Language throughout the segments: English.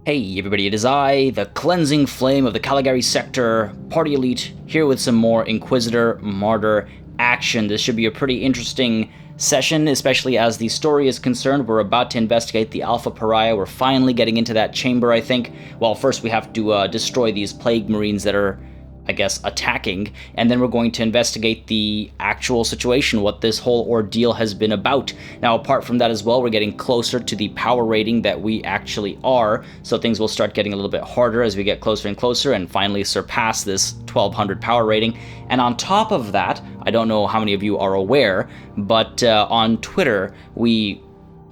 Hey everybody, it is I, the cleansing flame of the Caligari Sector, Party Elite, here with some more Inquisitor Martyr action. This should be a pretty interesting session, especially as the story is concerned. We're about to investigate the Alpha Pariah. We're finally getting into that chamber, I think. Well, first we have to destroy these plague marines that are, I guess, attacking, and then we're going to investigate the actual situation, what this whole ordeal has been about. Now, apart from that as well, we're getting closer to the power rating that we actually are, so things will start getting a little bit harder as we get closer and closer and finally surpass this 1200 power rating. And on top of that, I don't know how many of you are aware, but on Twitter, we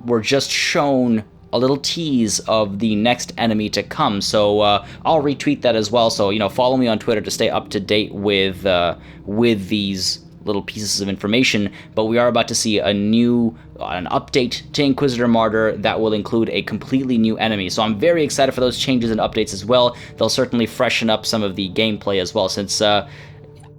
were just shown a little tease of the next enemy to come, so I'll retweet that as well. So follow me on Twitter to stay up to date with these little pieces of information. But we are about to see an update to Inquisitor Martyr that will include a completely new enemy. So I'm very excited for those changes and updates as well. They'll certainly freshen up some of the gameplay as well, since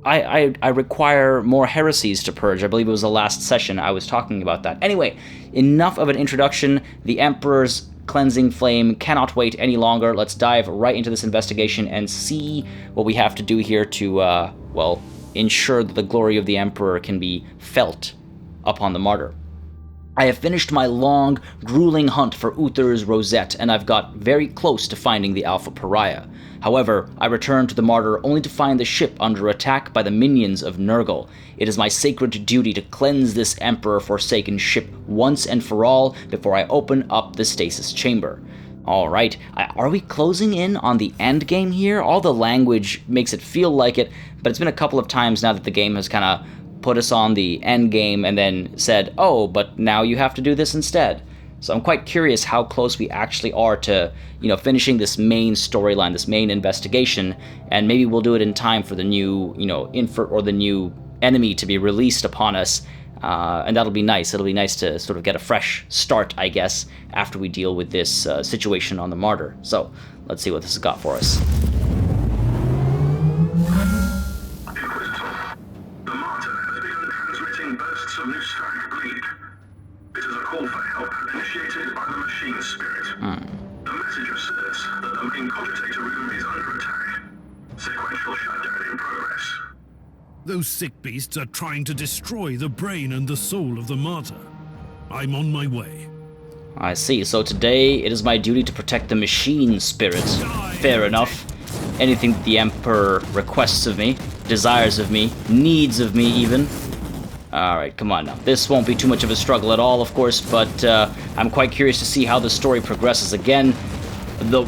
I require more heresies to purge. I believe it was the last session I was talking about that. Anyway, enough of an introduction. The Emperor's cleansing flame cannot wait any longer. Let's dive right into this investigation and see what we have to do here to, well, ensure that the glory of the Emperor can be felt upon the Martyr. I have finished my long, grueling hunt for Uther's rosette, and I've got very close to finding the Alpha Pariah. However, I return to the Martyr only to find the ship under attack by the minions of Nurgle. It is my sacred duty to cleanse this Emperor-forsaken ship once and for all before I open up the stasis chamber. Alright, are we closing in on the end game here? All the language makes it feel like it, but it's been a couple of times now that the game has kind of put us on the end game and then said, oh, but now you have to do this instead. So I'm quite curious how close we actually are to, finishing this main storyline, this main investigation, and maybe we'll do it in time for the new, the new enemy to be released upon us, and that'll be nice. It'll be nice to sort of get a fresh start, I guess, after we deal with this situation on the Martyr. So let's see what this has got for us. Of new strike bleed. It is a call for help initiated by the machine spirit. The message asserts that the main cogitator room is under attack. Sequential shutdown in progress. Those sick beasts are trying to destroy the brain and the soul of the Martyr. I'm on my way. I see. So today it is my duty to protect the machine spirit. Fair enough. Anything that the Emperor requests of me, desires of me, needs of me even. Alright, come on now. This won't be too much of a struggle at all, of course, but I'm quite curious to see how the story progresses. Again,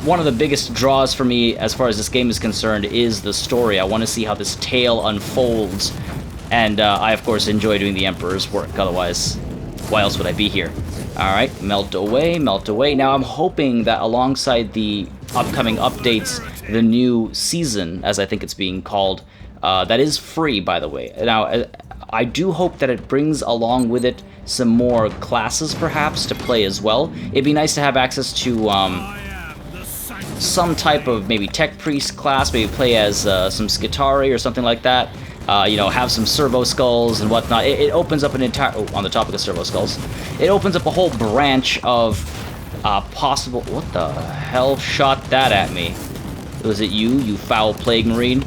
one of the biggest draws for me as far as this game is concerned is the story. I want to see how this tale unfolds, and I, of course, enjoy doing the Emperor's work. Otherwise, why else would I be here? Alright, melt away, melt away. Now, I'm hoping that alongside the upcoming updates, the new season, as I think it's being called, that is free, by the way. Now, I do hope that it brings along with it some more classes, perhaps, to play as well. It'd be nice to have access to some type of maybe tech priest class, maybe play as some Scitari or something like that. Have some servo skulls and whatnot. It opens up an entire... Oh, on the topic of servo skulls. It opens up a whole branch of possible... What the hell shot that at me? Was it you foul plague marine?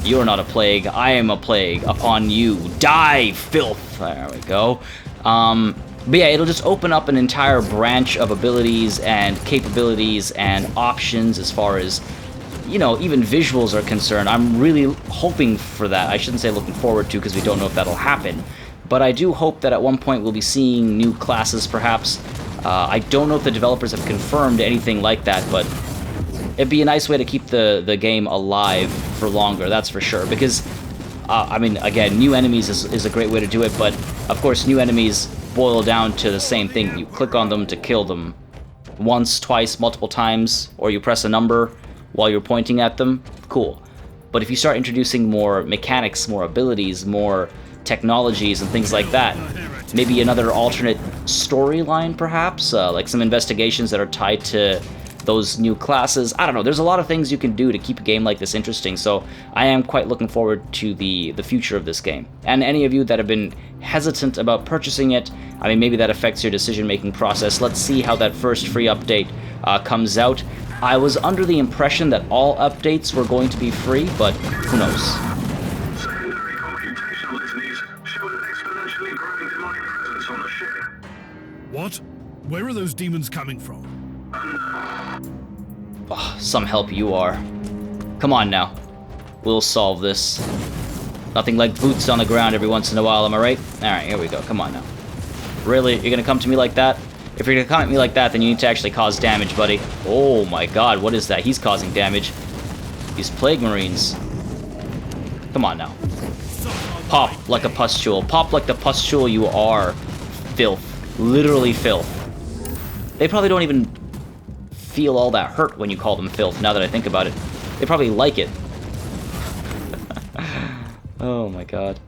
You are not a plague, I am a plague upon you. Die, filth! There we go. But yeah, it'll just open up an entire branch of abilities and capabilities and options as far as, even visuals are concerned. I'm really hoping for that. I shouldn't say looking forward to, because we don't know if that'll happen. But I do hope that at one point we'll be seeing new classes, perhaps. I don't know if the developers have confirmed anything like that, but it'd be a nice way to keep the game alive for longer, that's for sure. Because, again, new enemies is a great way to do it, but, of course, new enemies boil down to the same thing. You click on them to kill them. Once, twice, multiple times, or you press a number while you're pointing at them, cool. But if you start introducing more mechanics, more abilities, more technologies and things like that, maybe another alternate storyline, perhaps? Like some investigations that are tied to those new classes. I don't know, there's a lot of things you can do to keep a game like this interesting, so I am quite looking forward to the future of this game. And any of you that have been hesitant about purchasing it, maybe that affects your decision-making process. Let's see how that first free update comes out. I was under the impression that all updates were going to be free, but who knows? Secondary computational litanies show an exponentially growing demonic presence on the ship. What? Where are those demons coming from? Oh, some help you are. Come on now. We'll solve this. Nothing like boots on the ground every once in a while, am I right? Alright, here we go. Come on now. Really? You're gonna come to me like that? If you're gonna come at me like that, then you need to actually cause damage, buddy. Oh my god, what is that? He's causing damage. These plague marines. Come on now. Pop like a pustule. Pop like the pustule you are. Filth. Literally filth. They probably don't even feel all that hurt when you call them filth, now that I think about it. They probably like it. Oh my god.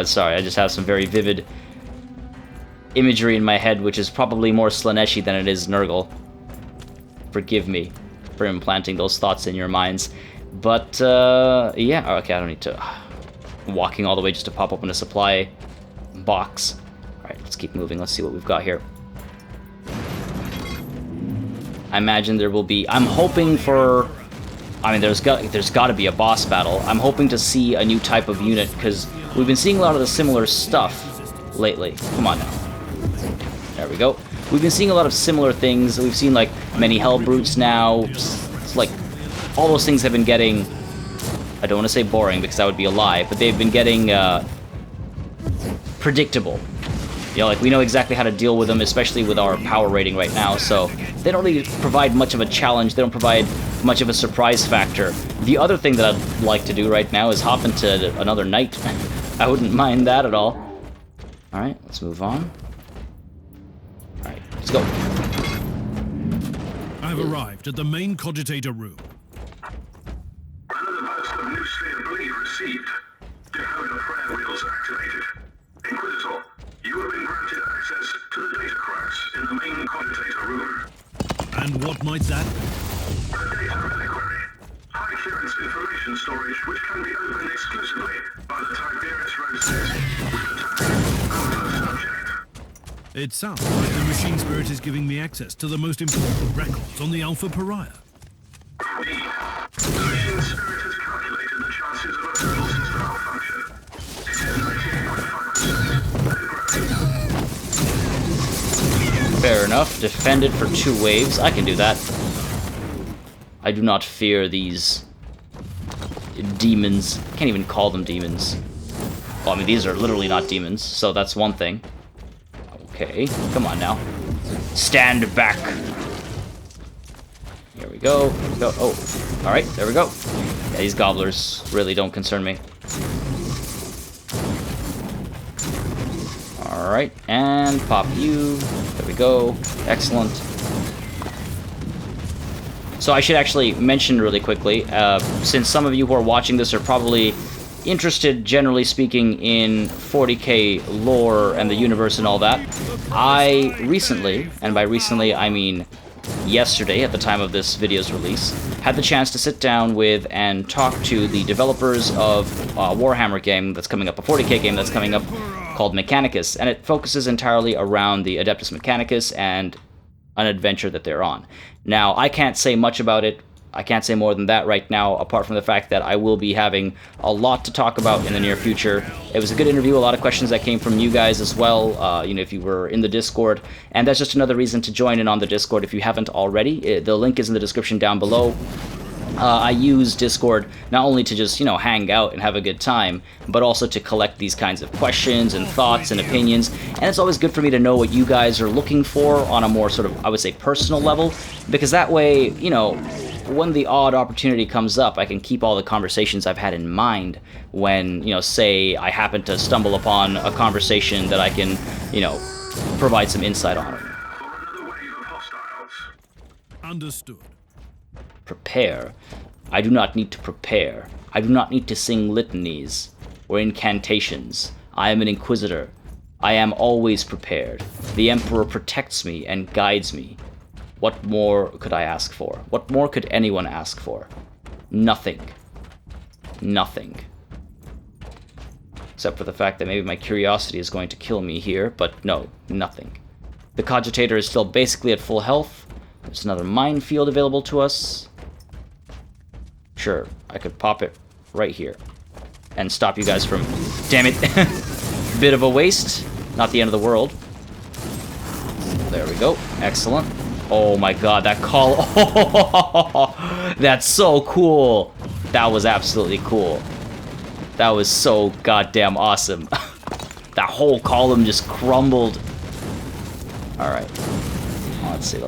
Sorry, I just have some very vivid imagery in my head, which is probably more Slaneshi than it is Nurgle. Forgive me for implanting those thoughts in your minds. But, yeah, okay, I don't need to... walking all the way just to pop open a supply box. Alright, let's keep moving. Let's see what we've got here. I imagine there will be... I'm hoping for... I mean, there's got to be a boss battle. I'm hoping to see a new type of unit, because we've been seeing a lot of the similar stuff lately. Come on now. There we go. We've been seeing a lot of similar things. We've seen, like, many Hell Brutes now. It's like, all those things have been getting... I don't want to say boring, because that would be a lie, but they've been getting, predictable. You know, like, we know exactly how to deal with them, especially with our power rating right now, so they don't really provide much of a challenge. They don't provide much of a surprise factor. The other thing that I'd like to do right now is hop into another night. I wouldn't mind that at all. Alright, let's move on. Alright, let's go. I've arrived at the main cogitator room. Another burst of nuclear bleed received. Decoder prayer wheels activated. Inquisitor, you have been granted access to the data cracks in the main cogitator room. And what might that be? A data reliquary. High clearance information storage which can be opened exclusively by the Tiberius Roadstead with the tag Alpha Subject. It sounds like the machine spirit is giving me access to the most important records on the Alpha Pariah. Indeed. The machine spirit has calculated the chances of a total system malfunction. It is 98.5%. And growing. Fair enough. Defend it for 2 waves. I can do that. I do not fear these demons. Can't even call them demons. Well, I mean, these are literally not demons, so that's one thing. Okay, come on now. Stand back. Here we go. Here we go. Oh, all right, there we go. Yeah, these gobblers really don't concern me. All right, and pop you. There we go. Excellent. So I should actually mention really quickly, since some of you who are watching this are probably interested, generally speaking, in 40K lore and the universe and all that, I recently, and by recently I mean yesterday at the time of this video's release, had the chance to sit down with and talk to the developers of a Warhammer game that's coming up, a 40K game that's coming up called Mechanicus, and it focuses entirely around the Adeptus Mechanicus and an adventure that they're on. Now, I can't say much about it. I can't say more than that right now, apart from the fact that I will be having a lot to talk about in the near future. It was a good interview, a lot of questions that came from you guys as well, you know, if you were in the Discord, and that's just another reason to join in on the Discord if you haven't already. The link is in the description down below. I use Discord not only to just, you know, hang out and have a good time, but also to collect these kinds of questions and thoughts and opinions. And it's always good for me to know what you guys are looking for on a more sort of, I would say, personal level, because that way, you know, when the odd opportunity comes up, I can keep all the conversations I've had in mind when, you know, say I happen to stumble upon a conversation that I can, you know, provide some insight on. Understood. Prepare. I do not need to prepare. I do not need to sing litanies or incantations. I am an Inquisitor. I am always prepared. The Emperor protects me and guides me. What more could I ask for? What more could anyone ask for? Nothing. Nothing. Except for the fact that maybe my curiosity is going to kill me here, but no, nothing. The cogitator is still basically at full health. There's another minefield available to us. Sure, I could pop it right here and stop you guys from... Damn it. Bit of a waste. Not the end of the world. There we go. Excellent. Oh my god, that call... Oh, that's so cool. That was absolutely cool. That was so goddamn awesome. That whole column just crumbled. Alright. Let's see.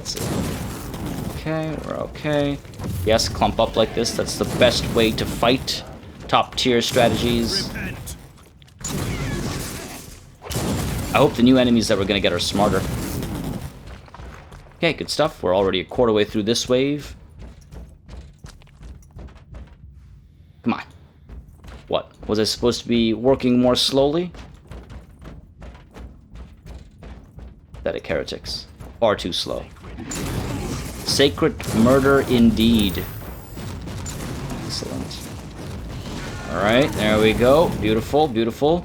Okay, we're okay. Yes, clump up like this. That's the best way to fight. Top tier strategies. I hope the new enemies that we're going to get are smarter. Okay, good stuff. We're already a quarter way through this wave. Come on. What? Was I supposed to be working more slowly? Pathetic heretics. Far too slow. Sacred murder indeed. Excellent. Alright, there we go. Beautiful, beautiful.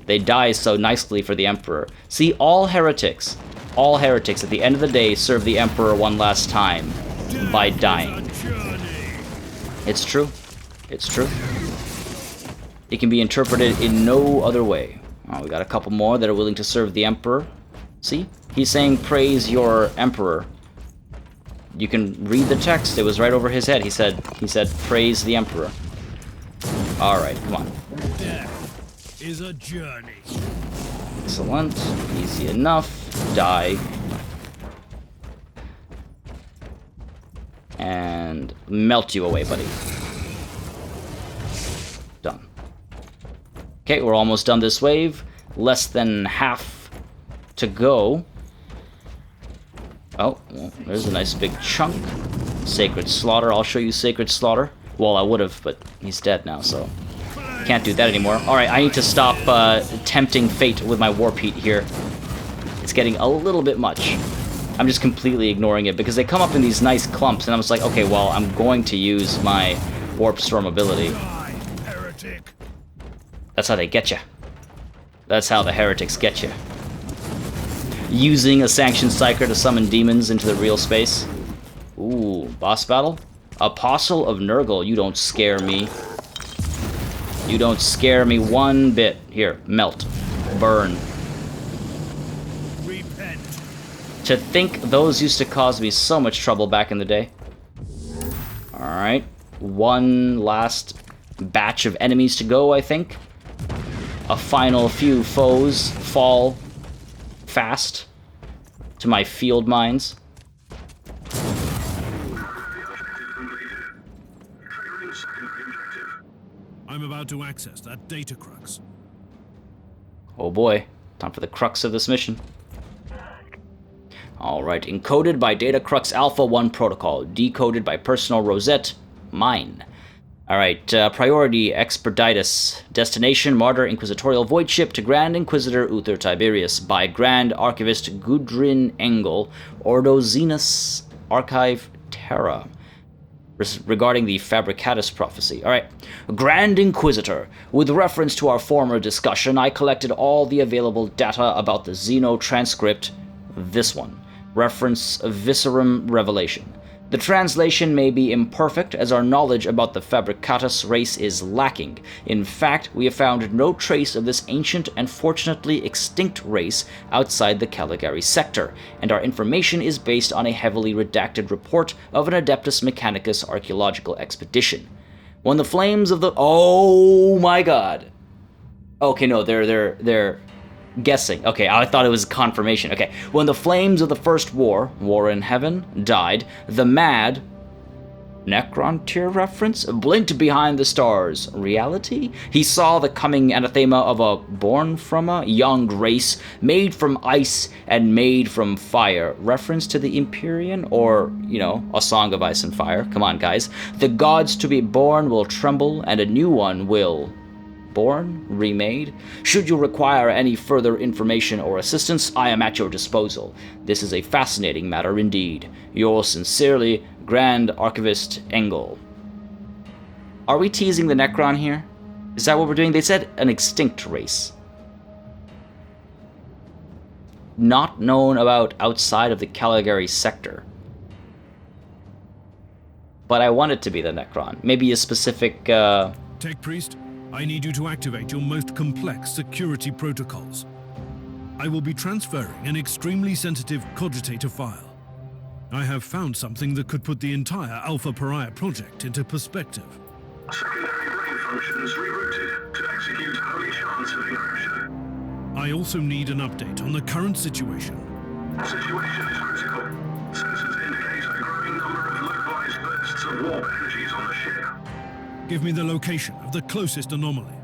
They die so nicely for the Emperor. See, all heretics at the end of the day serve the Emperor one last time by dying. It's true. It's true. It can be interpreted in no other way. Oh, we got a couple more that are willing to serve the Emperor. See? He's saying, praise your Emperor. You can read the text. It was right over his head. He said, praise the Emperor. Alright, come on. Death is a journey. Excellent. Easy enough. Die. And melt you away, buddy. Done. Okay, we're almost done this wave. Less than half to go. Oh, well, there's a nice big chunk. Sacred Slaughter. I'll show you Sacred Slaughter. Well, I would have, but he's dead now, so can't do that anymore. Alright, I need to stop tempting fate with my Warp Heat here. It's getting a little bit much. I'm just completely ignoring it because they come up in these nice clumps, and I'm just like, okay, well, I'm going to use my Warp Storm ability. That's how they get you. That's how the heretics get you. Using a sanctioned Psyker to summon demons into the real space. Ooh, boss battle? Apostle of Nurgle, you don't scare me. You don't scare me one bit. Here, melt. Burn. Repent. To think those used to cause me so much trouble back in the day. Alright. One last batch of enemies to go, I think. A final few foes fall fast to my field mines. I'm about to access that data crux. Oh boy, time for the crux of this mission. Alright, encoded by Data Crux Alpha 1 protocol, decoded by Personal Rosette, mine. Alright, priority Expeditus. Destination Martyr Inquisitorial Void Ship to Grand Inquisitor Uther Tiberius by Grand Archivist Gudrun Engel, Ordo Zenus Archive Terra. Regarding the Fabricatus prophecy. Alright. Grand Inquisitor. With reference to our former discussion, I collected all the available data about the Xeno transcript. This one. Reference Viscerum Revelation. The translation may be imperfect, as our knowledge about the Fabricatus race is lacking. In fact, we have found no trace of this ancient and fortunately extinct race outside the Caligari Sector, and our information is based on a heavily redacted report of an Adeptus Mechanicus archaeological expedition. When the flames of the... Oh my god! Okay, no, they're guessing. Okay, I thought it was confirmation. Okay, when the flames of the First War in Heaven, died, the mad Necron tier reference blinked behind the stars. Reality? He saw the coming anathema of a born from a young race, made from ice and made from fire. Reference to the Empyrean, or, you know, a song of ice and fire. Come on, guys. The gods to be born will tremble, and a new one will... Born? Remade? Should you require any further information or assistance, I am at your disposal. This is a fascinating matter indeed. Yours sincerely, Grand Archivist Engel. Are we teasing the Necron here? Is that what we're doing? They said an extinct race. not known about outside of the Caligari Sector. But I want it to be the Necron. Maybe a specific, Tech Priest, I need you to activate your most complex security protocols. I will be transferring an extremely sensitive cogitator file. I have found something that could put the entire Alpha Pariah project into perspective. Secondary brain functions rerouted to execute holy chance of encryption. I also need an update on the current situation. The situation is critical. Sensors indicate a growing number of localized bursts of warp energies on the ship. Give me the location of the closest anomaly.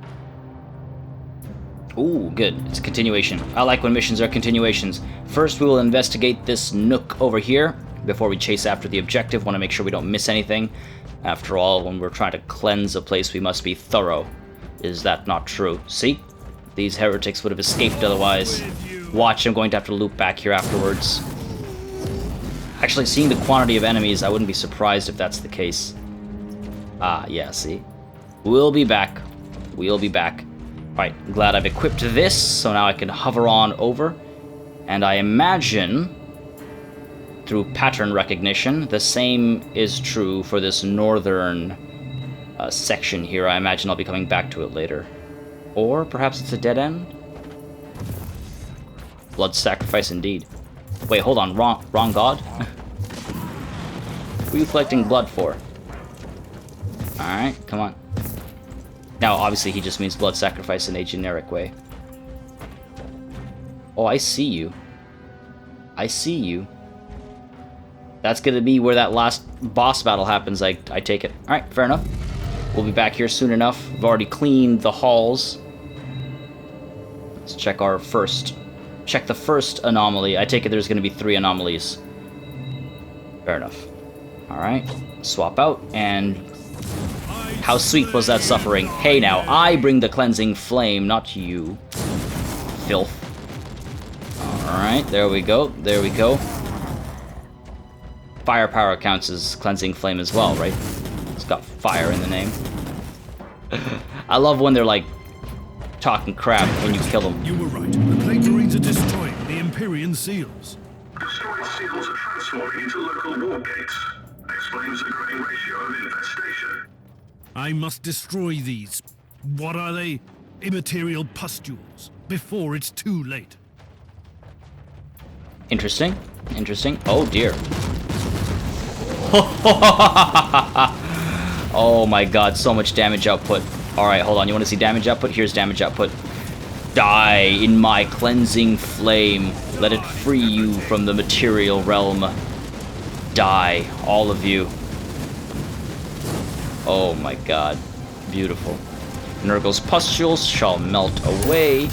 ooh, good. It's a continuation. I like when missions are continuations. First, we will investigate this nook over here before we chase after the objective. Want to make sure we don't miss anything. After all, when we're trying to cleanse a place, we must be thorough. Is that not true? See? These heretics would have escaped otherwise. Watch, I'm going to have to loop back here afterwards. Actually, seeing the quantity of enemies, I wouldn't be surprised if that's the case. Ah, yeah, see? We'll be back. We'll be back. Alright, glad I've equipped this, so now I can hover on over. And I imagine, through pattern recognition, the same is true for this northern section here. I imagine I'll be coming back to it later. Or perhaps it's a dead end? Blood sacrifice indeed. Wait, hold on, wrong god? Who are you collecting blood for? Alright, come on. Now, obviously, he just means blood sacrifice in a generic way. Oh, I see you. I see you. That's gonna be where that last boss battle happens, I take it. Alright, fair enough. We'll be back here soon enough. We've already cleaned the halls. Let's check our first... Check the first anomaly. I take it there's gonna be 3 anomalies. Fair enough. Alright, swap out, and... How sweet was that suffering? Hey now, I bring the cleansing flame, not you. Filth. Alright, there we go, there we go. Firepower counts as cleansing flame as well, right? It's got fire in the name. I love when they're like talking crap when you kill them. You were right. The Plague Marines are destroying the Empyrean seals. Destroyed seals are transforming into local warp gates. Explains the growing ratio of infestation. I must destroy these. What are they? Immaterial pustules. Before it's too late. Interesting. Interesting. Oh dear. Oh my god, so much damage output. Alright, hold on. You want to see damage output? Here's damage output. Die in my cleansing flame. Let it free you from the material realm. Die, all of you. Oh my god. Beautiful. Nurgle's pustules shall melt away.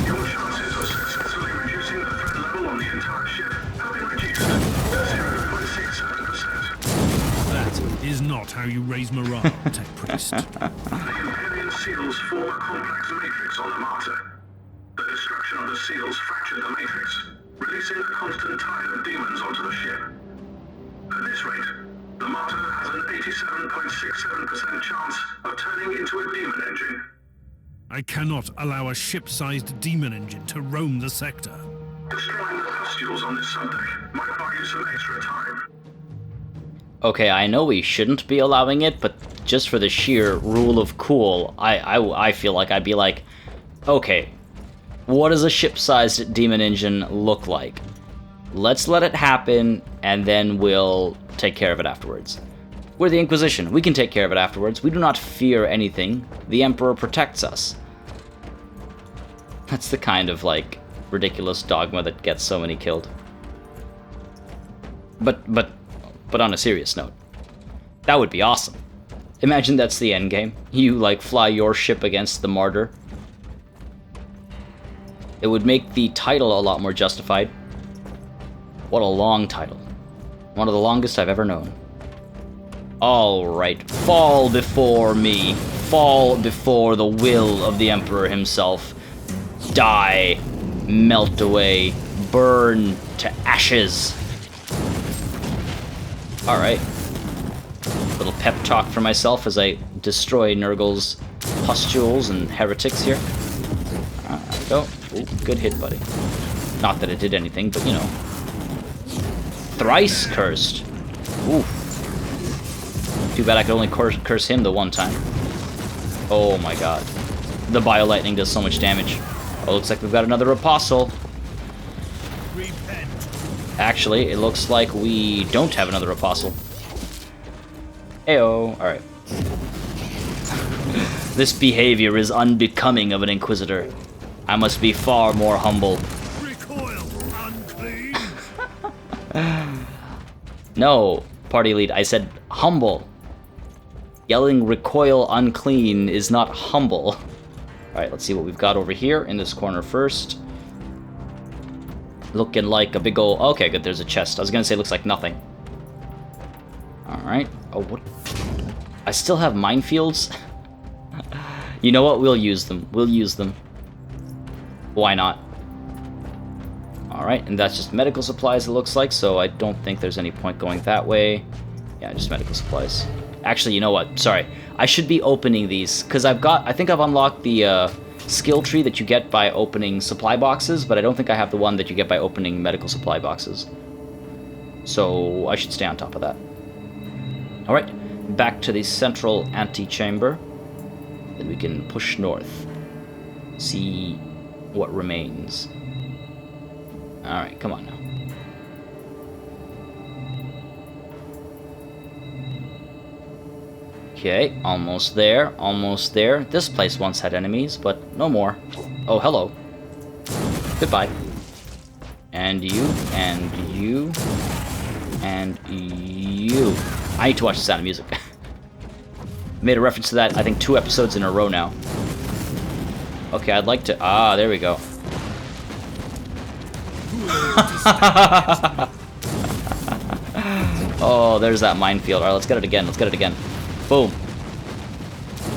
Your chances of successfully reducing the threat level on the entire ship have been reduced to 0.67%. That is not how you raise morale, Tech Priest. The Imperial seals form a complex matrix on the Martyr. The destruction of the seals fractured the matrix, releasing a constant tide of demons onto the ship. At this rate, the Martyr has an 87.67% chance of turning into a demon engine. I cannot allow a ship-sized demon engine to roam the sector. Destroying the pustules on this subdeck might buy you some extra time. Okay, I know we shouldn't be allowing it, but just for the sheer rule of cool, I feel like I'd be like, okay, what does a ship-sized demon engine look like? Let's let it happen, and then we'll take care of it afterwards. We're the Inquisition. We can take care of it afterwards. We do not fear anything. The Emperor protects us. That's the kind of, like, ridiculous dogma that gets so many killed. But on a serious note, that would be awesome. Imagine that's the end game. You, like, fly your ship against the Martyr. It would make the title a lot more justified. What a long title. One of the longest I've ever known. Alright, fall before me. Fall before the will of the Emperor himself. Die. Melt away. Burn to ashes. Alright. Little pep talk for myself as I destroy Nurgle's pustules and heretics here. There we go. Ooh, good hit, buddy. Not that it did anything, but you know. Thrice cursed. Oof. Too bad I could only curse him the one time. Oh my god. The bio lightning does so much damage. Oh, looks like we've got another apostle. Repent. Actually, it looks like we don't have another apostle. Ayo. Alright. This behavior is unbecoming of an Inquisitor. I must be far more humble. Recoil, unclean. No, party lead, I said humble. Yelling recoil unclean is not humble. Alright, let's see what we've got over here in this corner first. Looking like a big ol'... Okay, good, there's a chest. I was gonna say it looks like nothing. Alright. Oh, what? I still have minefields? You know what? We'll use them. We'll use them. Why not? Alright, and that's just medical supplies, it looks like, so I don't think there's any point going that way. Yeah, just medical supplies. Actually, you know what? Sorry. I should be opening these, because I think I've unlocked the skill tree that you get by opening supply boxes, but I don't think I have the one that you get by opening medical supply boxes. So I should stay on top of that. Alright, back to the central antechamber. Then we can push north. See what remains. Alright, come on now. Okay, almost there, almost there. This place once had enemies, but no more. Oh, hello. Goodbye. And you, and you, and you. I need to watch The Sound of Music. Made a reference to that, I think, 2 episodes in a row now. Okay, I'd like to... Ah, there we go. Oh, there's that minefield. Alright, let's get it again. Let's get it again. Boom.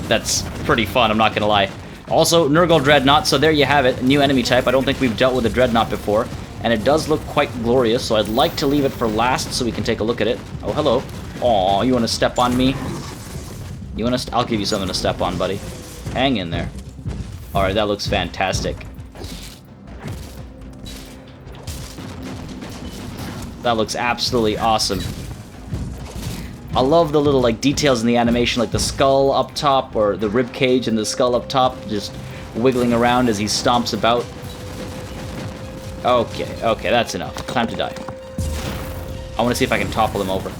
That's pretty fun, I'm not gonna lie. Also, Nurgle Dreadnought, so there you have it. A new enemy type. I don't think we've dealt with a Dreadnought before. And it does look quite glorious, so I'd like to leave it for last so we can take a look at it. Oh, hello. Aw, you wanna step on me? You wanna... I'll give you something to step on, buddy. Hang in there. Alright, that looks fantastic. That looks absolutely awesome. I love the little like details in the animation, like the skull up top, or the rib cage and the skull up top, just wiggling around as he stomps about. Okay, that's enough. Time to die. I want to see if I can topple him over.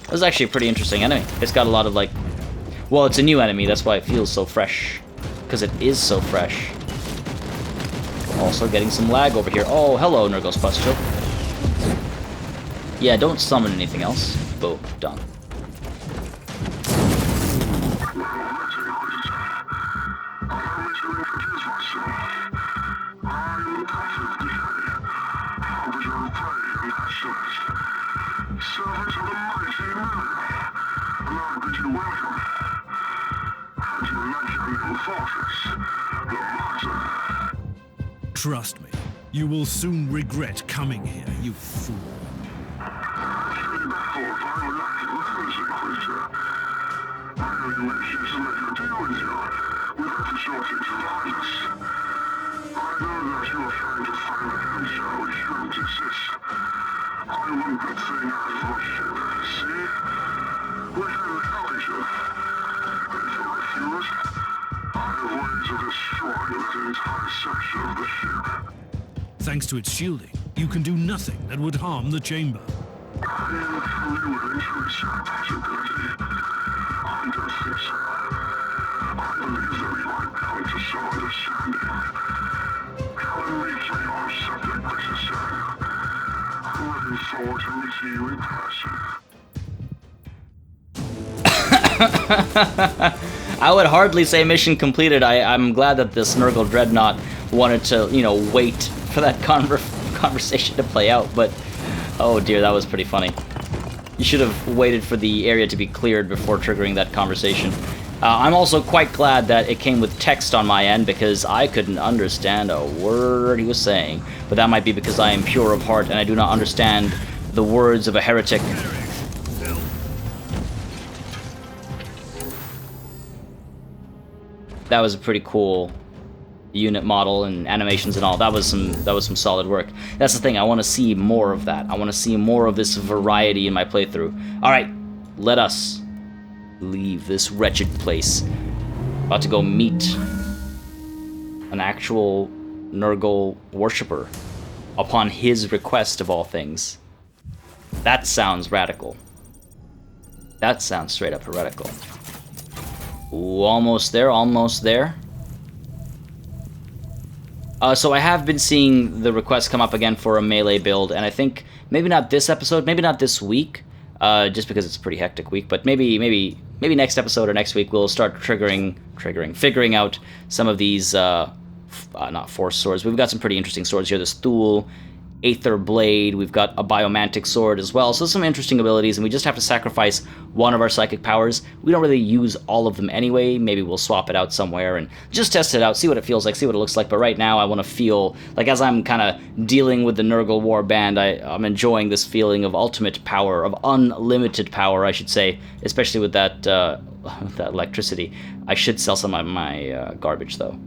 This is actually a pretty interesting enemy. It's got a lot of like... Well, it's a new enemy, that's why it feels so fresh. Because it is so fresh. Also getting some lag over here. Oh, hello, Nurgle's Pustule. Yeah, don't summon anything else. Boom, done. Trust me, you will soon regret coming here, you fool. Thanks to its shielding, you can do nothing that would harm the chamber. I would hardly say mission completed. I'm glad that this Nurgle Dreadnought wanted to, you know, wait for that conversation to play out, but oh dear, that was pretty funny. You should have waited for the area to be cleared before triggering that conversation. I'm also quite glad that it came with text on my end, because I couldn't understand a word he was saying. But that might be because I am pure of heart and I do not understand the words of a heretic. That was a pretty cool... unit model and animations and all. That was some solid work. That's the thing. I want to see more of that. I want to see more of this variety in my playthrough. All right, let us leave this wretched place. About to go meet an actual Nurgle worshipper upon his request of all things. That sounds radical. That sounds straight up heretical. Ooh, almost there, almost there. So I have been seeing the request come up again for a melee build, and I think maybe not this episode, maybe not this week, just because it's a pretty hectic week, but maybe next episode or next week we'll start figuring out some of these, not force swords. We've got some pretty interesting swords here. This Thule, Aether Blade, we've got a Biomantic Sword as well, so some interesting abilities, and we just have to sacrifice one of our psychic powers. We don't really use all of them anyway. Maybe we'll swap it out somewhere and just test it out, see what it feels like, see what it looks like, but right now I want to feel like as I'm kind of dealing with the Nurgle Warband, I'm enjoying this feeling of ultimate power, of unlimited power, I should say, especially with that, that electricity. I should sell some of my garbage, though.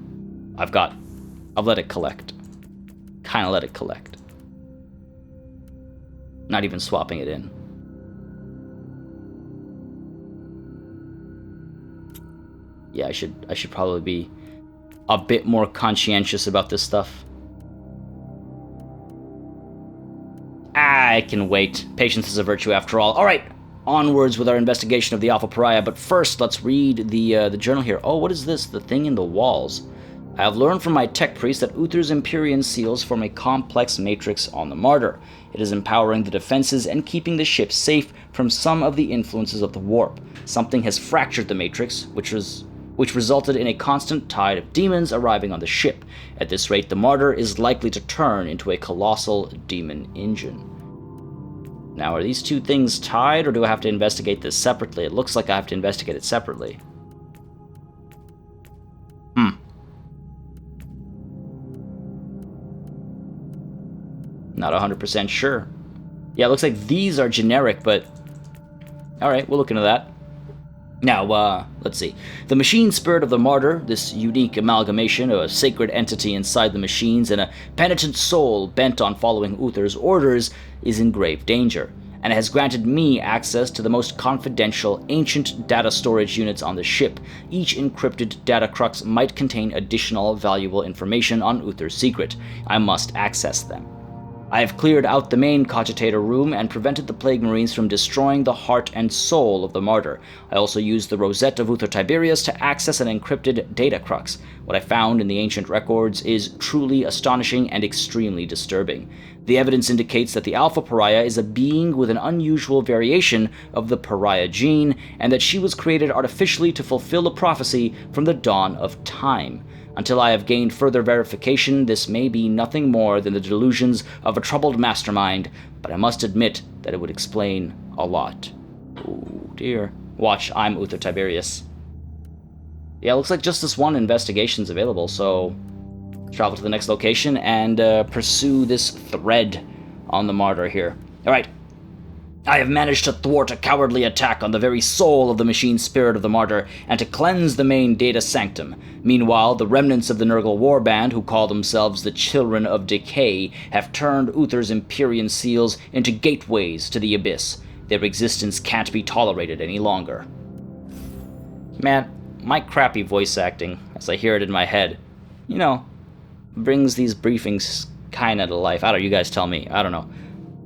I've let it collect. Kind of let it collect. Not even swapping it in. Yeah, I should probably be a bit more conscientious about this stuff. I can wait. Patience is a virtue after all. All right, onwards with our investigation of the Alpha Pariah. But first, let's read the journal here. Oh, what is this? The thing in the walls. I have learned from my tech priest that Uther's Empyrean seals form a complex matrix on the Martyr. It is empowering the defenses and keeping the ship safe from some of the influences of the warp. Something has fractured the matrix, which resulted in a constant tide of demons arriving on the ship. At this rate, the Martyr is likely to turn into a colossal demon engine. Now, are these two things tied, or do I have to investigate this separately? It looks like I have to investigate it separately. Not 100% sure. Yeah, it looks like these are generic, but... Alright, we'll look into that. Now, let's see. The machine spirit of the Martyr, this unique amalgamation of a sacred entity inside the machines and a penitent soul bent on following Uther's orders, is in grave danger, and it has granted me access to the most confidential, ancient data storage units on the ship. Each encrypted data crux might contain additional valuable information on Uther's secret. I must access them. I have cleared out the main cogitator room and prevented the Plague Marines from destroying the heart and soul of the Martyr. I also used the Rosette of Uther Tiberius to access an encrypted data crux. What I found in the ancient records is truly astonishing and extremely disturbing. The evidence indicates that the Alpha Pariah is a being with an unusual variation of the Pariah gene, and that she was created artificially to fulfill a prophecy from the dawn of time. Until I have gained further verification, this may be nothing more than the delusions of a troubled mastermind, but I must admit that it would explain a lot. Oh dear. Watch, I'm Uther Tiberius. Yeah, it looks like just this one investigation's available, so travel to the next location and pursue this thread on the Martyr here. Alright. I have managed to thwart a cowardly attack on the very soul of the machine spirit of the Martyr, and to cleanse the main data sanctum. Meanwhile, the remnants of the Nurgle warband, who call themselves the Children of Decay, have turned Uther's Empyrean seals into gateways to the abyss. Their existence can't be tolerated any longer. Man, my crappy voice acting, as I hear it in my head, brings these briefings kinda to life. I don't know, you guys tell me. I don't know.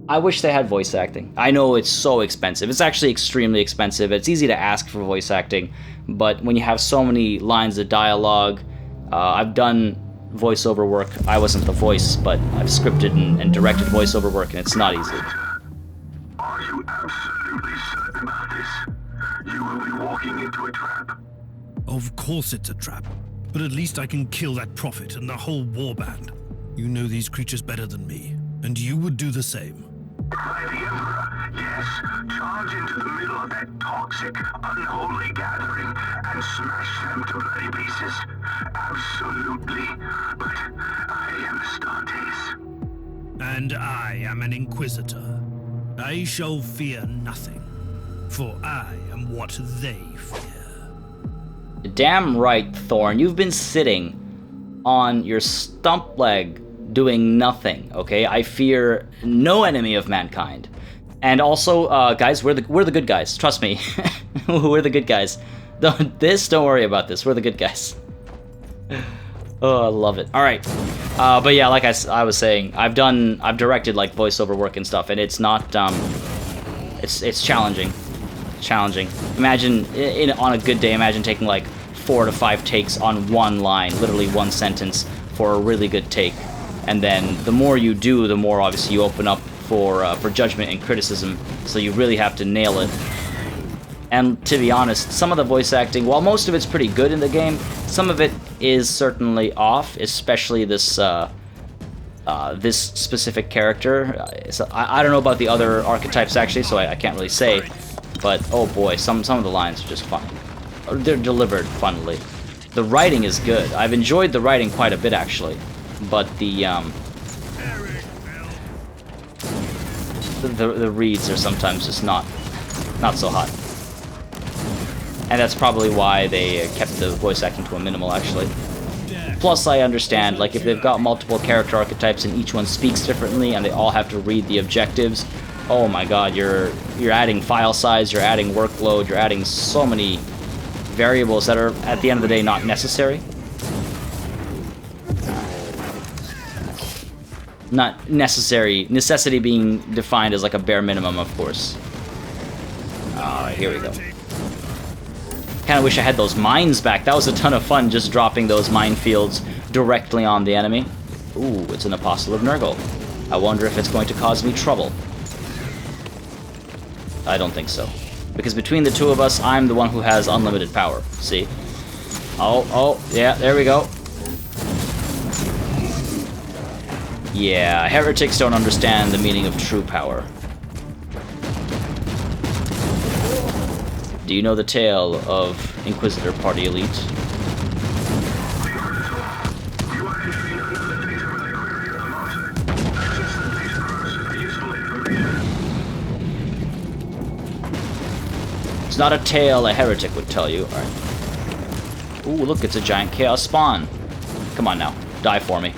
I wish they had voice acting. I know it's so expensive. It's actually extremely expensive. It's easy to ask for voice acting, but when you have so many lines of dialogue, I've done voiceover work. I wasn't the voice, but I've scripted and directed voiceover work, and it's not easy. Are you absolutely certain about this? You will be walking into a trap. Of course it's a trap, but at least I can kill that prophet and the whole warband. You know these creatures better than me, and you would do the same. By the Emperor, yes. Charge into the middle of that toxic, unholy gathering and smash them to bloody pieces. Absolutely. But I am Astartes. And I am an Inquisitor. I shall fear nothing, for I am what they fear. Damn right, Thorn. You've been sitting on your stump leg doing nothing, okay? I fear no enemy of mankind. And also, guys, we're the good guys. Trust me. We're the good guys. Don't worry about this. We're the good guys. Oh, I love it. All right. But yeah, like I was saying, I've directed like voiceover work and stuff, and it's not, it's challenging. Challenging. Imagine, on a good day, imagine taking like 4 to 5 takes on one line, literally one sentence, for a really good take. And then the more you do, the more obviously you open up for judgment and criticism, so you really have to nail it. And to be honest, some of the voice acting, while most of it's pretty good in the game, some of it is certainly off, especially this this specific character. So I don't know about the other archetypes actually, so I can't really say, but oh boy, some of the lines are just fun. They're delivered funnily. The writing is good. I've enjoyed the writing quite a bit actually, but the reads are sometimes just not so hot. And that's probably why they kept the voice acting to a minimal, actually. Plus, I understand, like, if they've got multiple character archetypes and each one speaks differently and they all have to read the objectives, oh my god, you're adding file size, you're adding workload, you're adding so many variables that are, at the end of the day, not necessary. Not necessary. Necessity being defined as like a bare minimum, of course. Alright, here we go. Kinda wish I had those mines back. That was a ton of fun, just dropping those minefields directly on the enemy. Ooh, it's an Apostle of Nurgle. I wonder if it's going to cause me trouble. I don't think so. Because between the two of us, I'm the one who has unlimited power. See? Oh, yeah, there we go. Yeah, heretics don't understand the meaning of true power. Do you know the tale of Inquisitor Party Elite? It's not a tale a heretic would tell you. Alright. Ooh, look, it's a giant chaos spawn. Come on now, die for me.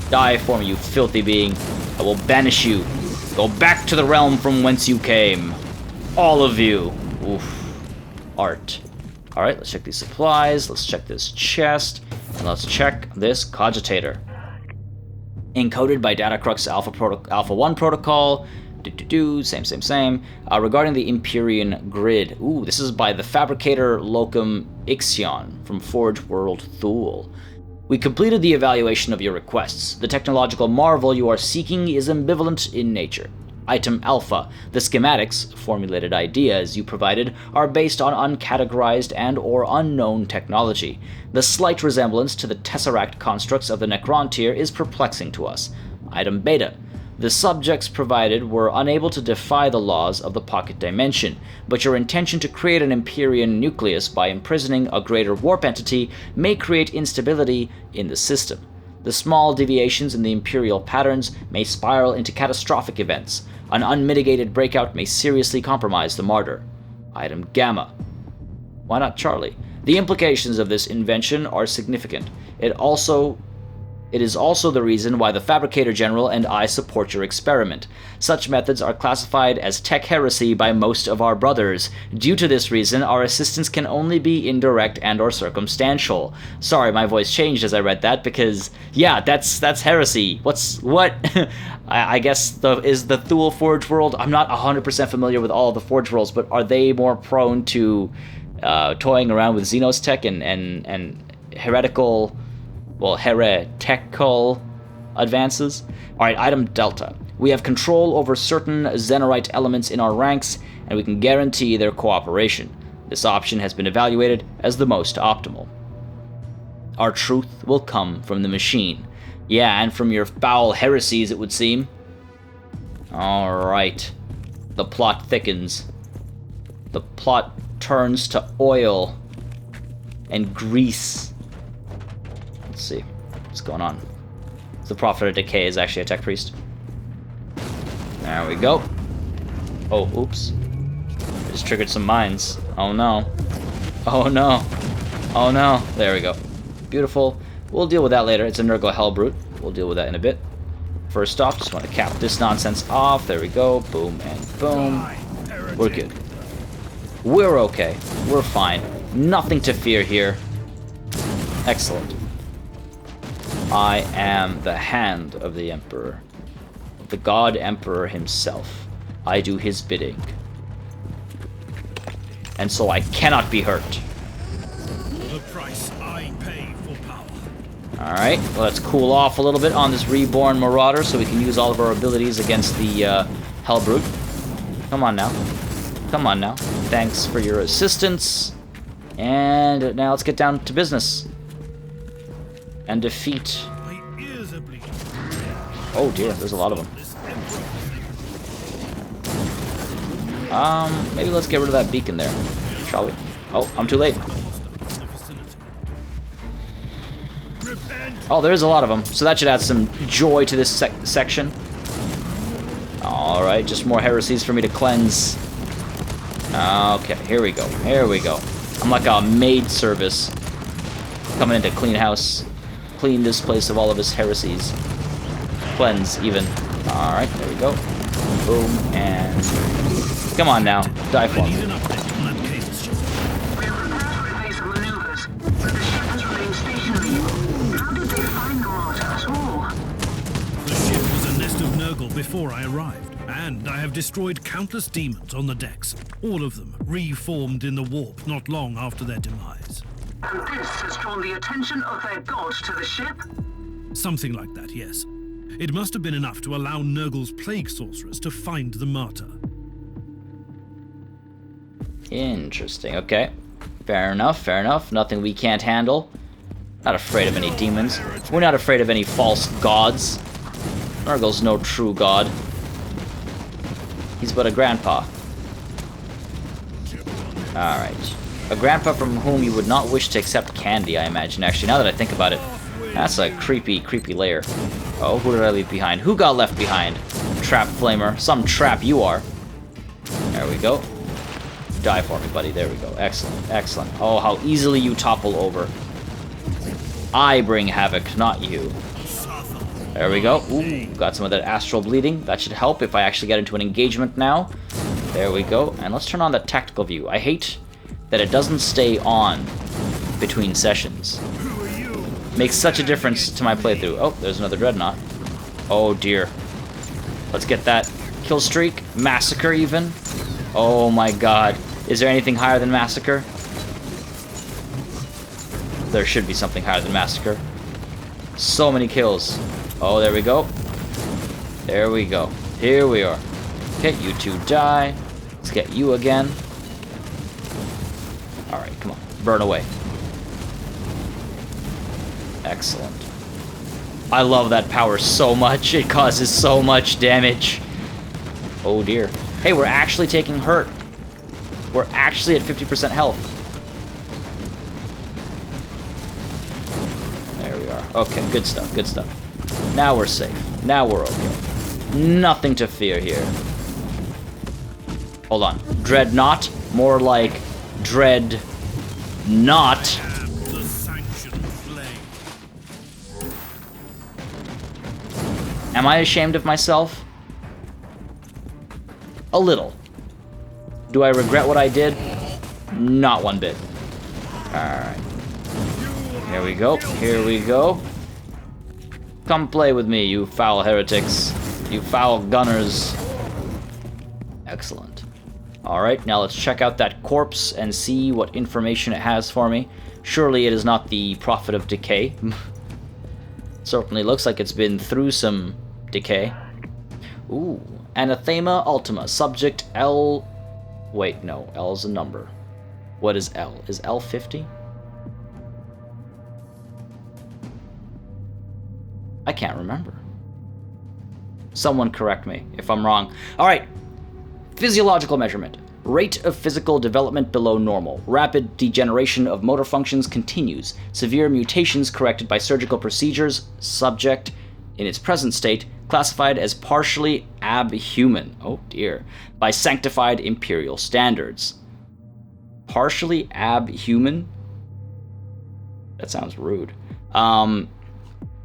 Die for me, you filthy being. I will banish you. Go back to the realm from whence you came. All of you. Oof. Art. Alright, let's check these supplies. Let's check this chest. And let's check this cogitator. Encoded by Datacrux Alpha 1 protocol. Same. Regarding the Empyrean grid. Ooh, this is by the Fabricator Locum Ixion from Forge World Thule. We completed the evaluation of your requests. The technological marvel you are seeking is ambivalent in nature. Item Alpha. The schematics, formulated ideas you provided, are based on uncategorized and/or unknown technology. The slight resemblance to the tesseract constructs of the Necrontyr is perplexing to us. Item Beta. The subjects provided were unable to defy the laws of the pocket dimension, but your intention to create an Empyrean nucleus by imprisoning a greater warp entity may create instability in the system. The small deviations in the Imperial patterns may spiral into catastrophic events. An unmitigated breakout may seriously compromise the Martyr. Item Gamma. Why not Charlie? The implications of this invention are significant. It is also the reason why the Fabricator General and I support your experiment. Such methods are classified as tech heresy by most of our brothers. Due to this reason, our assistance can only be indirect and/or circumstantial. Sorry, my voice changed as I read that because, yeah, that's heresy. What? I guess is the Thule Forge world. I'm not 100% familiar with all of the Forge worlds, but are they more prone to toying around with Xenos tech and heretical? Well, heretical advances. Alright, item Delta. We have control over certain Xenorite elements in our ranks, and we can guarantee their cooperation. This option has been evaluated as the most optimal. Our truth will come from the machine. Yeah, and from your foul heresies, it would seem. Alright. The plot thickens. The plot turns to oil and grease. Let's see what's going on. The Prophet of Decay is actually a tech priest. There we go. Oh, oops. I just triggered some mines. Oh no. Oh no. Oh no. There we go. Beautiful. We'll deal with that later. It's a Nurgle Hellbrute. We'll deal with that in a bit. First off, just want to cap this nonsense off. There we go. Boom and boom. We're good. We're okay. We're fine. Nothing to fear here. Excellent. I am the hand of the Emperor. The God Emperor himself. I do his bidding. And so I cannot be hurt. The price I pay for power. Alright, let's cool off a little bit on this Reborn Marauder so we can use all of our abilities against the Hellbrute. Come on now. Come on now. Thanks for your assistance. And now let's get down to business. And defeat... My ears are bleeding. Oh dear, there's a lot of them. Maybe let's get rid of that beacon there, shall we? Oh, I'm too late. Oh, there's a lot of them, so that should add some joy to this section. Alright, just more heresies for me to cleanse. Okay, here we go, here we go. I'm like a maid service coming in to clean house. Clean this place of all of his heresies. Cleanse, even. Alright, there we go. Boom, and... Come on now, die for me. We are prepared to evasive maneuvers, but the ship has remained stationary. How did they find the Martyr at all? The ship was a nest of Nurgle before I arrived, and I have destroyed countless demons on the decks. All of them reformed in the warp not long after their demise. And this has drawn the attention of their god to the ship? Something like that, yes. It must have been enough to allow Nurgle's plague sorcerers to find the Martyr. Interesting, okay. Fair enough, fair enough. Nothing we can't handle. Not afraid of any demons. We're not afraid of any false gods. Nurgle's no true god. He's but a grandpa. Alright. A grandpa from whom you would not wish to accept candy, I imagine, actually, now that I think about it. That's a creepy, creepy layer. Oh, who did I leave behind? Who got left behind? Trap flamer. Some trap you are. There we go. Die for me, buddy. There we go. Excellent, excellent. Oh, how easily you topple over. I bring havoc, not you. There we go. Ooh, got some of that astral bleeding. That should help if I actually get into an engagement now. There we go. And let's turn on the tactical view. I hate that it doesn't stay on between sessions. Makes such a difference to my playthrough. Oh, there's another dreadnought. Oh dear. Let's get that kill streak. Massacre even. Oh my god. Is there anything higher than Massacre? There should be something higher than Massacre. So many kills. Oh, there we go. There we go. Here we are. Okay, you two die. Let's get you again. Alright, come on. Burn away. Excellent. I love that power so much. It causes so much damage. Oh dear. Hey, we're actually taking hurt. We're actually at 50% health. There we are. Okay, good stuff, good stuff. Now we're safe. Now we're okay. Nothing to fear here. Hold on. Dreadnought? More like dread not. Am I ashamed of myself? A little. Do I regret what I did? Not one bit. Alright. Here we go. Here we go. Come play with me, you foul heretics. You foul gunners. Excellent. Alright, now let's check out that corpse and see what information it has for me. Surely it is not the Prophet of Decay. Certainly looks like it's been through some decay. Ooh. Anathema Ultima. Subject L... Wait, no. L is a number. What is L? Is L 50? I can't remember. Someone correct me if I'm wrong. Alright. Physiological measurement. Rate of physical development below normal. Rapid degeneration of motor functions continues. Severe mutations corrected by surgical procedures. Subject, in its present state, classified as partially abhuman. Oh dear. By sanctified imperial standards. Partially abhuman? That sounds rude.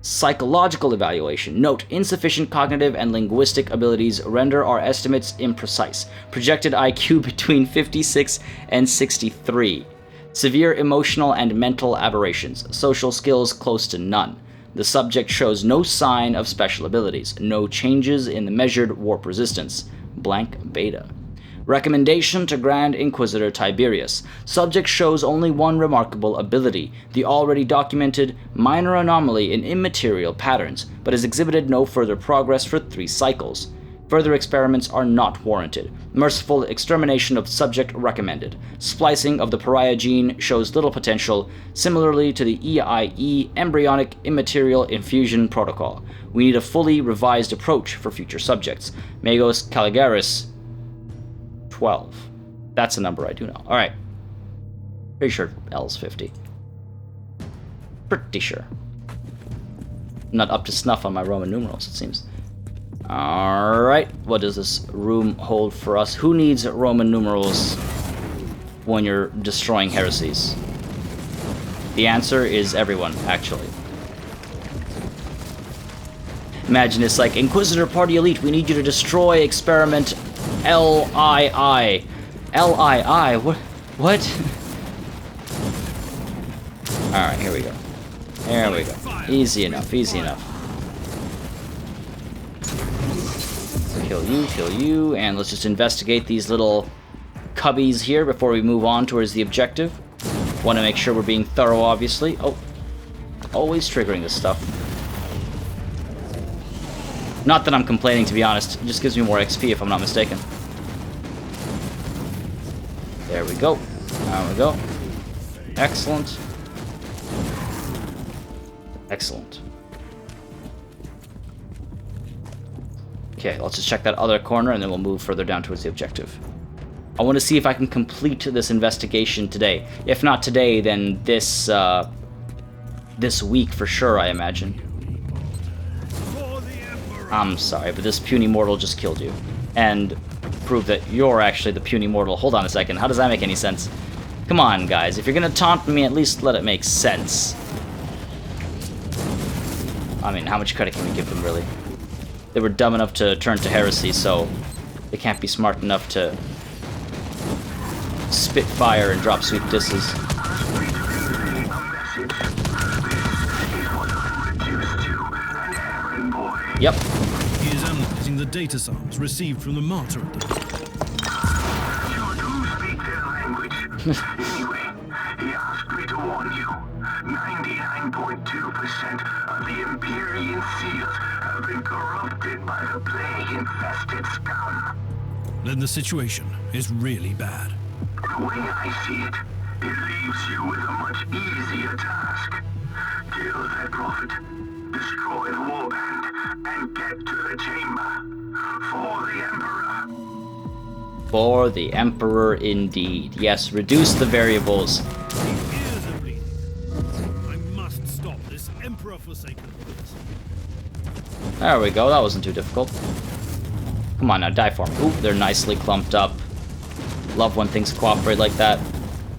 Psychological evaluation. Note, insufficient cognitive and linguistic abilities render our estimates imprecise. Projected IQ between 56 and 63. Severe emotional and mental aberrations. Social skills close to none. The subject shows no sign of special abilities. No changes in the measured warp resistance. Blank beta. Recommendation to Grand Inquisitor Tiberius. Subject shows only one remarkable ability, the already documented minor anomaly in immaterial patterns, but has exhibited no further progress for 3 cycles. Further experiments are not warranted. Merciful extermination of subject recommended. Splicing of the pariah gene shows little potential, similarly to the EIE embryonic immaterial infusion protocol. We need a fully revised approach for future subjects. Magos Caligaris 12. That's a number I do know. Alright. Pretty sure L's 50. Pretty sure. I'm not up to snuff on my Roman numerals, it seems. Alright. What does this room hold for us? Who needs Roman numerals when you're destroying heresies? The answer is everyone, actually. Imagine it's like, Inquisitor Party Elite, we need you to destroy experiment LII. LII? What? Alright, here we go. There we go. Easy enough, easy enough. Kill you, and let's just investigate these little cubbies here before we move on towards the objective. Want to make sure we're being thorough, obviously. Oh, always triggering this stuff. Not that I'm complaining, to be honest. It just gives me more XP if I'm not mistaken. There we go. There we go. Excellent. Excellent. Okay, let's just check that other corner and then we'll move further down towards the objective. I want to see if I can complete this investigation today. If not today, then this week for sure, I imagine. I'm sorry, but this puny mortal just killed you. And proved that you're actually the puny mortal. Hold on a second, how does that make any sense? Come on, guys, if you're gonna taunt me, at least let it make sense. I mean, how much credit can we give them, really? They were dumb enough to turn to heresy, so they can't be smart enough to spit fire and drop sweet disses. Yep. He is analyzing the data samples received from the Martyr. You do speak their language. Anyway, he asked me to warn you. 99.2% of the Empyrean seals have been corrupted by the plague-infested scum. Then the situation is really bad. The way I see it, it leaves you with a much easier task. Kill that prophet, destroy the warband, and get to the chamber. For the Emperor. For the Emperor, indeed. Yes, reduce the variables. I must stop this Emperor-forsaken place. There we go, that wasn't too difficult. Come on now, die for me. Ooh, they're nicely clumped up. Love when things cooperate like that.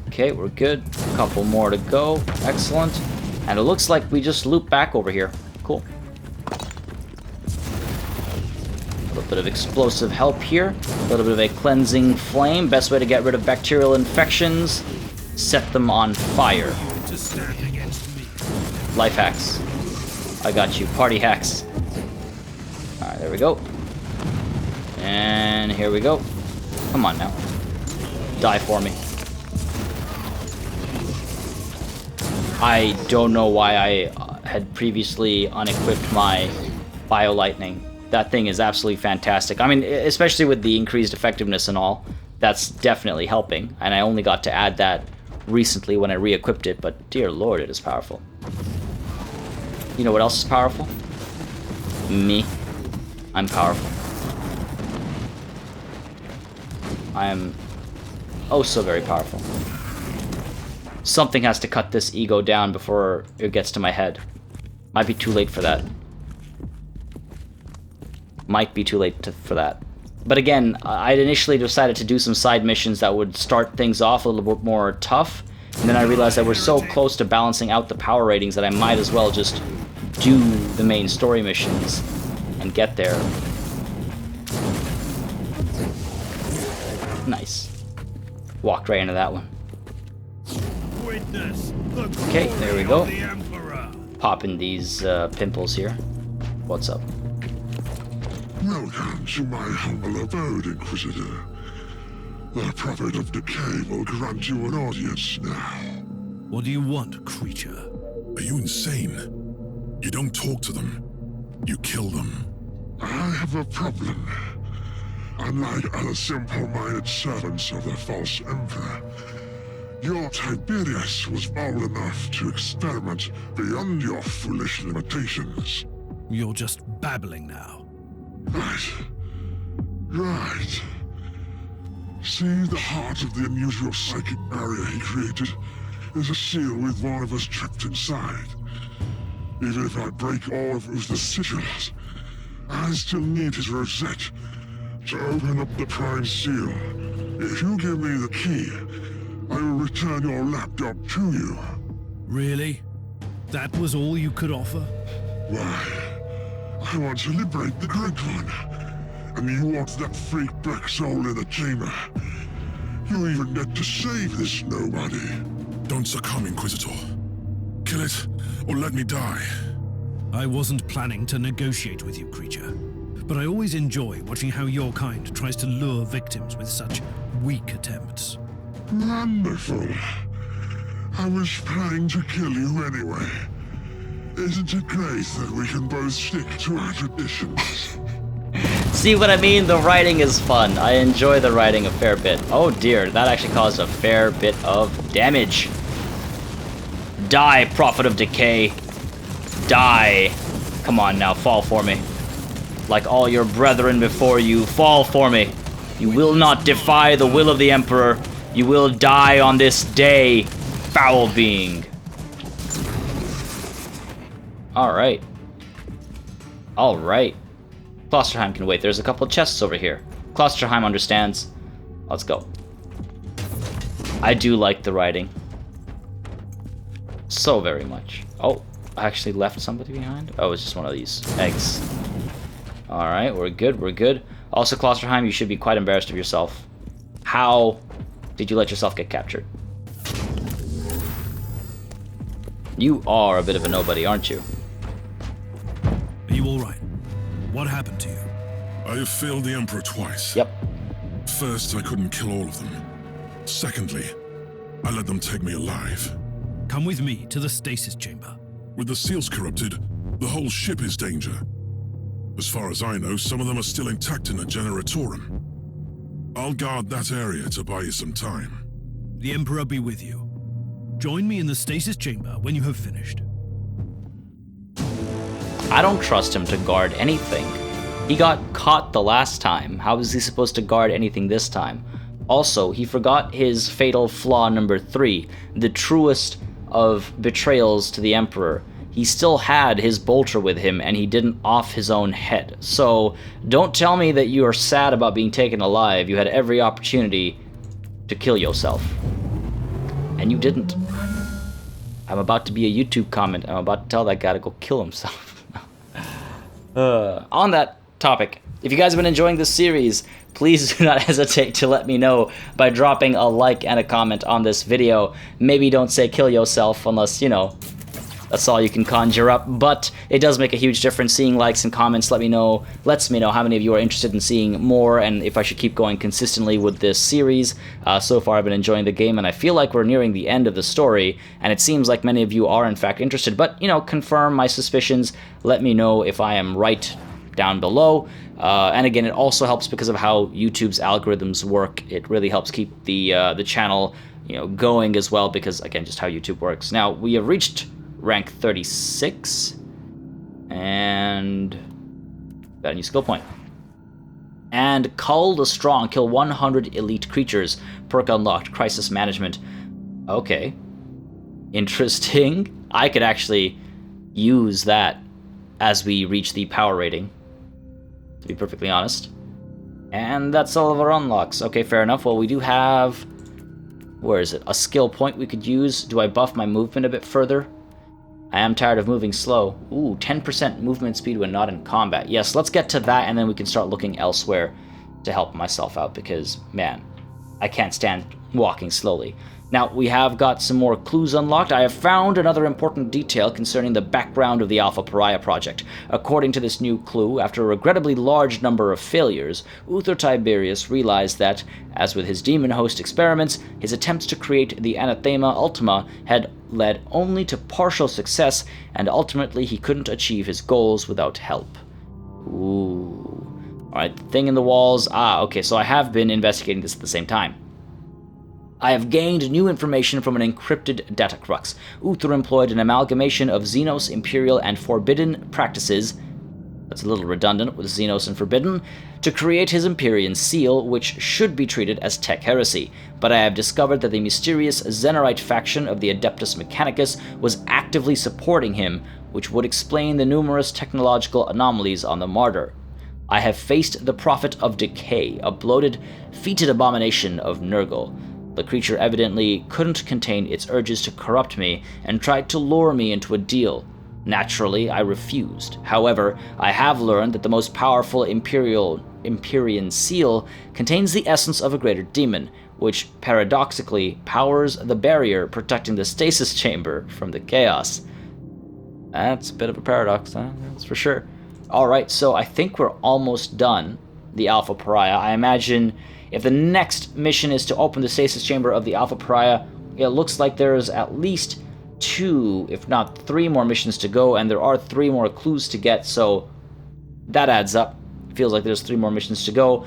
Okay, we're good. A couple more to go. Excellent. And it looks like we just loop back over here. Cool. A little bit of explosive help here. A little bit of a cleansing flame. Best way to get rid of bacterial infections. Set them on fire. To stand against me. Life hacks. I got you. Party hacks. Alright, there we go. And here we go. Come on now. Die for me. I don't know why I had previously unequipped my Bio-Lightning. That thing is absolutely fantastic. I mean, especially with the increased effectiveness and all, that's definitely helping. And I only got to add that recently when I re-equipped it, but dear lord, it is powerful. You know what else is powerful? Me. I'm powerful. I am oh so very powerful. Something has to cut this ego down before it gets to my head. Might be too late for that. Might be too late for that. But again, I'd initially decided to do some side missions that would start things off a little bit more tough, And then I realized that we're so close to balancing out the power ratings that I might as well just do the main story missions and get there. Nice. Walked right into that one. Okay, there we go. Popping these pimples here. What's up? Welcome to my humble abode, Inquisitor. The prophet of decay will grant you an audience now. What do you want, creature? Are you insane? You don't talk to them. You kill them. I have a problem. Unlike other simple-minded servants of the false emperor, your Tiberius was bold enough to experiment beyond your foolish limitations. You're just babbling now. Right. See, the heart of the unusual psychic barrier he created is a seal with one of us trapped inside. Even if I break all of the sigils, I still need his rosette to open up the prime seal. If you give me the key, I will return your laptop to you. Really? That was all you could offer? Why? I want to liberate the Great One. And you want that freak black soul in the chamber. You even get to save this nobody. Don't succumb, Inquisitor. Kill it, or let me die. I wasn't planning to negotiate with you, creature. But I always enjoy watching how your kind tries to lure victims with such weak attempts. Wonderful. I was planning to kill you anyway. Isn't it great that we can both stick to our traditions? See what I mean? The writing is fun. I enjoy the writing a fair bit. Oh dear, that actually caused a fair bit of damage. Die, Prophet of Decay. Die. Come on now, fall for me. Like all your brethren before you, fall for me. You will not defy the will of the Emperor. You will die on this day, foul being. Alright. Alright. Klosterheim can wait. There's a couple chests over here. Klosterheim understands. Let's go. I do like the writing. So very much. Oh, I actually left somebody behind? Oh, it's just one of these eggs. Alright, we're good, we're good. Also, Klosterheim, you should be quite embarrassed of yourself. How did you let yourself get captured? You are a bit of a nobody, aren't you? Are you alright? What happened to you? I have failed the Emperor twice. Yep. First, I couldn't kill all of them. Secondly, I let them take me alive. Come with me to the stasis chamber. With the seals corrupted, the whole ship is danger. As far as I know, some of them are still intact in the Generatorum. I'll guard that area to buy you some time. The Emperor be with you. Join me in the stasis chamber when you have finished. I don't trust him to guard anything. He got caught the last time. How is he supposed to guard anything this time? Also, he forgot his fatal flaw number 3, the truest of betrayals to the Emperor. He still had his bolter with him, and he didn't off his own head. So, don't tell me that you are sad about being taken alive. You had every opportunity to kill yourself. And you didn't. I'm about to be a YouTube comment. I'm about to tell that guy to go kill himself. On that topic, if you guys have been enjoying this series, please do not hesitate to let me know by dropping a like and a comment on this video. Maybe don't say kill yourself unless, you know, that's all you can conjure up, but it does make a huge difference. Seeing likes and comments lets me know how many of you are interested in seeing more and if I should keep going consistently with this series. So far I've been enjoying the game and I feel like we're nearing the end of the story and it seems like many of you are in fact interested, but you know, confirm my suspicions, let me know if I am right down below. And again, it also helps because of how YouTube's algorithms work. It really helps keep the channel, you know, going as well because again, just how YouTube works. Now, we have reached rank 36 and got a new skill point. And Cull the Strong, kill 100 elite creatures. Perk unlocked, crisis management. Okay, interesting. I could actually use that as we reach the power rating, to be perfectly honest. And that's all of our unlocks. Okay, fair enough. Well, we do have Where is it? A skill point we could use. Do I buff my movement a bit further? I am tired of moving slow. Ooh, 10% movement speed when not in combat. Yes, let's get to that, and then we can start looking elsewhere to help myself out, because, man, I can't stand walking slowly. Now, we have got some more clues unlocked. I have found another important detail concerning the background of the Alpha Pariah project. According to this new clue, after a regrettably large number of failures, Uther Tiberius realized that, as with his demon host experiments, his attempts to create the Anathema Ultima had led only to partial success, and ultimately he couldn't achieve his goals without help. Ooh. Alright, the thing in the walls. Okay, so I have been investigating this at the same time. I have gained new information from an encrypted datacrux. Uther employed an amalgamation of Xenos, Imperial, and Forbidden practices, that's a little redundant with Xenos and Forbidden, to create his Empyrean seal, which should be treated as tech heresy. But I have discovered that the mysterious Xenarite faction of the Adeptus Mechanicus was actively supporting him, which would explain the numerous technological anomalies on the Martyr. I have faced the Prophet of Decay, a bloated, fetid abomination of Nurgle. The creature evidently couldn't contain its urges to corrupt me and tried to lure me into a deal. Naturally, I refused. However, I have learned that the most powerful Empyrean seal contains the essence of a greater demon, which paradoxically powers the barrier protecting the stasis chamber from the chaos. That's a bit of a paradox, huh? That's for sure. Alright, so I think we're almost done, the Alpha Pariah. I imagine if the next mission is to open the stasis chamber of the Alpha Pariah, it looks like there's at least 2, if not 3 more missions to go, and there are 3 more clues to get, so that adds up. Feels like there's 3 more missions to go.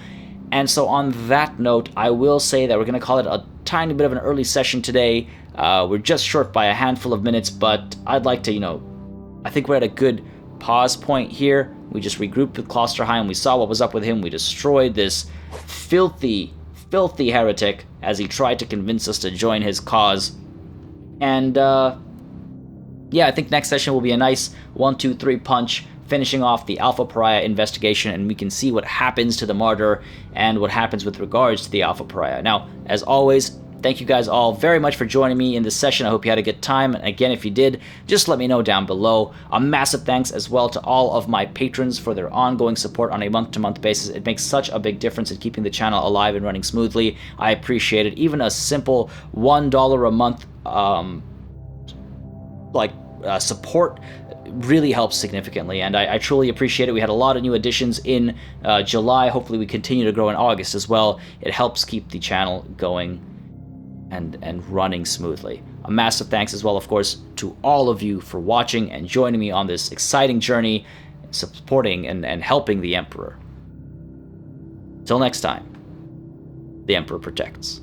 And so on that note, I will say that we're going to call it a tiny bit of an early session today. We're just short by a handful of minutes, but I'd like to, I think we're at a good pause point here. We just regrouped with Klosterheim, we saw what was up with him, we destroyed this filthy heretic as he tried to convince us to join his cause. And yeah, I think next session will be a nice 1-2-3 punch, finishing off the Alpha Pariah investigation, and we can see what happens to the Martyr and what happens with regards to the Alpha Pariah. Now, as always, thank you guys all very much for joining me in this session. I hope you had a good time. And again, if you did, just let me know down below. A massive thanks as well to all of my patrons for their ongoing support on a month-to-month basis. It makes such a big difference in keeping the channel alive and running smoothly. I appreciate it. Even a simple $1 a month support really helps significantly, and I truly appreciate it. We had a lot of new additions in July. Hopefully we continue to grow in August as well. It helps keep the channel going and running smoothly. A massive thanks as well, of course, to all of you for watching and joining me on this exciting journey, supporting and helping the Emperor. Till next time, the Emperor protects.